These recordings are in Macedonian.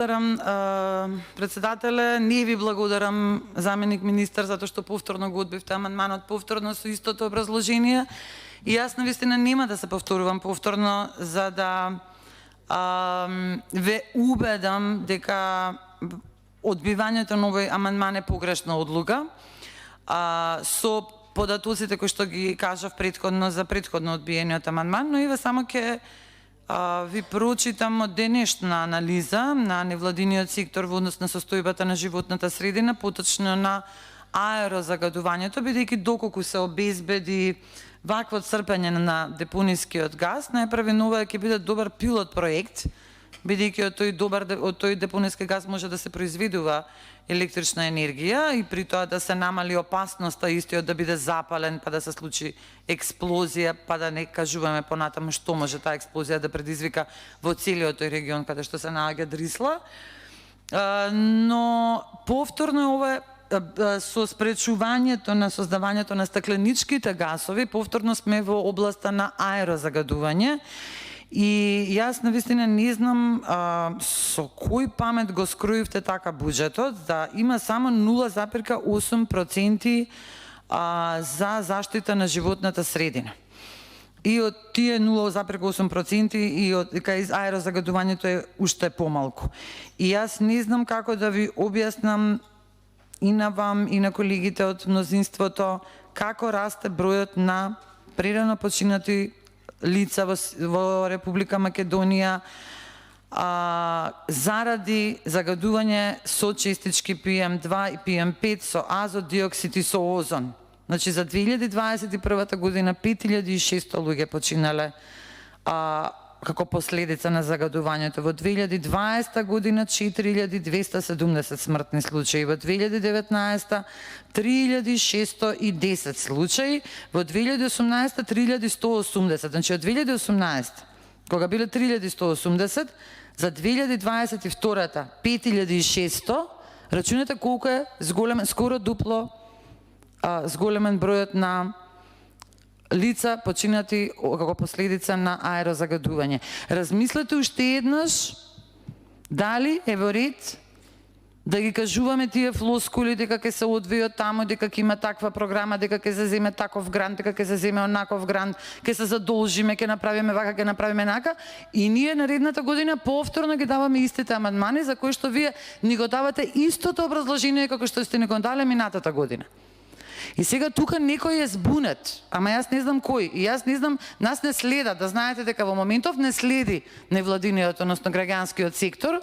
Благодарам, председателе. Не ви благодарам, заменик министар, затоа што повторно го одбивте амандманот, повторно со истото образложение. И јас навистина нема да се повторувам повторно, за да ве убедам дека одбивањето на овој амандман е погрешна одлука. Со податоците кои што ги кажав претходно за претходно одбиениот амандман, но и само ќе ви прочитам од денешна анализа на невладиниот сектор во однос на состојбата на животната средина, поточно на аерозагадувањето, бидејќи доколку се обезбеди вакво црпење на депонискиот газ, најпрвено ова ќе биде добар пилот проект, бидејќи од тој депониски газ може да се произведува електрична енергија и при тоа да се намали опасноста истиот да биде запален, па да се случи експлозија, па да не кажуваме понатаму што може таа експлозија да предизвика во целиот тој регион каде што се наоѓа Дрисла. Но повторно ова со спречувањето на создавањето на стакленичките гасови, повторно сме во областа на аерозагадување. И јас навистина не знам со кој памет го скроивте така буџетот, да има само 0,8% за заштита на животната средина. И од тие 0,8% и од аерозагадувањето е уште помалку. И јас не знам како да ви објаснам и на вам и на колегите од мнозинството како расте бројот на прерано починати лица во Република Македонија заради загадување со честички PM2 и PM5 со азот, диоксид и со озон. Значи за 2021 година 5600 луѓе починале како последица на загадувањето. Во 2020 година 4270 смртни случаи, во 2019 3610 случаи, во 2018 3180. Значи од 2018 кога биле 3180, за 2022 5600, рачунете колку е зголемен, скоро дупло зголемен бројот на лица починати како последица на аерозагадување. Размислете уште еднаш дали е во ред да ги кажуваме тие флоскули дека ќе се одвијат таму, дека ќе има таква програма, дека ќе се земе таков грант, дека ќе се земе онаков грант, ќе се задолжиме, ќе направиме вака, ќе направиме нака, и ние наредната година повторно ги даваме истите амандмани за кои што вие ни го давате истото образложение како што сте ни го дали минатата година. И сега тука некој е збунет, ама јас не знам кој, и јас не знам, нас не следа, да знаете дека во моментов не следи невладиниот, односно граѓанскиот сектор,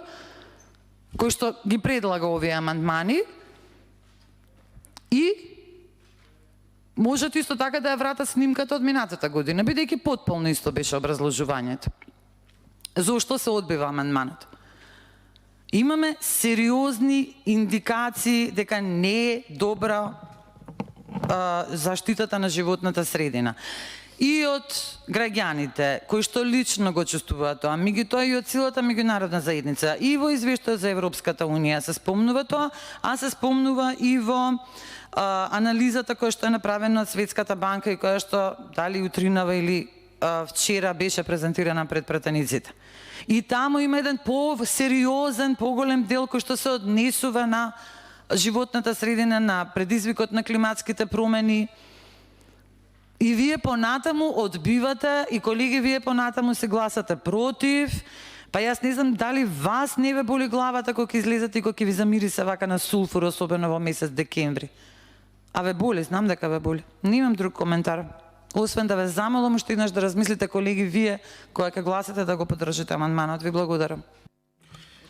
кој што ги предлага овие амандмани, и можат исто така да ја врата снимката од минатата година, бидејќи потполно исто беше образложувањето. Зошто се одбива амандманот? Имаме сериозни индикации дека не е добра заштитата на животната средина. И од граѓаните кои што лично го чувствуваат тоа, меѓутоа и од целата меѓународна заедница, и во извештајот за Европската унија се спомнува тоа, а се спомнува и во анализата која што е направена од Светската банка и која што дали утринава или вчера беше презентирана пред пратениците. И таму има еден по-сериозен, поголем дел кој што се однесува на животната средина, на предизвикот на климатските промени. И вие понатаму одбивате, и колеги, вие понатаму се гласате против. Па јас не знам дали вас не ве боли главата кога ќе излезете и кога ќе ви замирисе вака на сулфур, особено во месец декември. А ве боли, знам дека ве боли. Немам друг коментар. Освен да ве замолам уште еднаш да размислите, колеги, вие кога ќе гласате да го поддржите амандманот. Ви благодарам.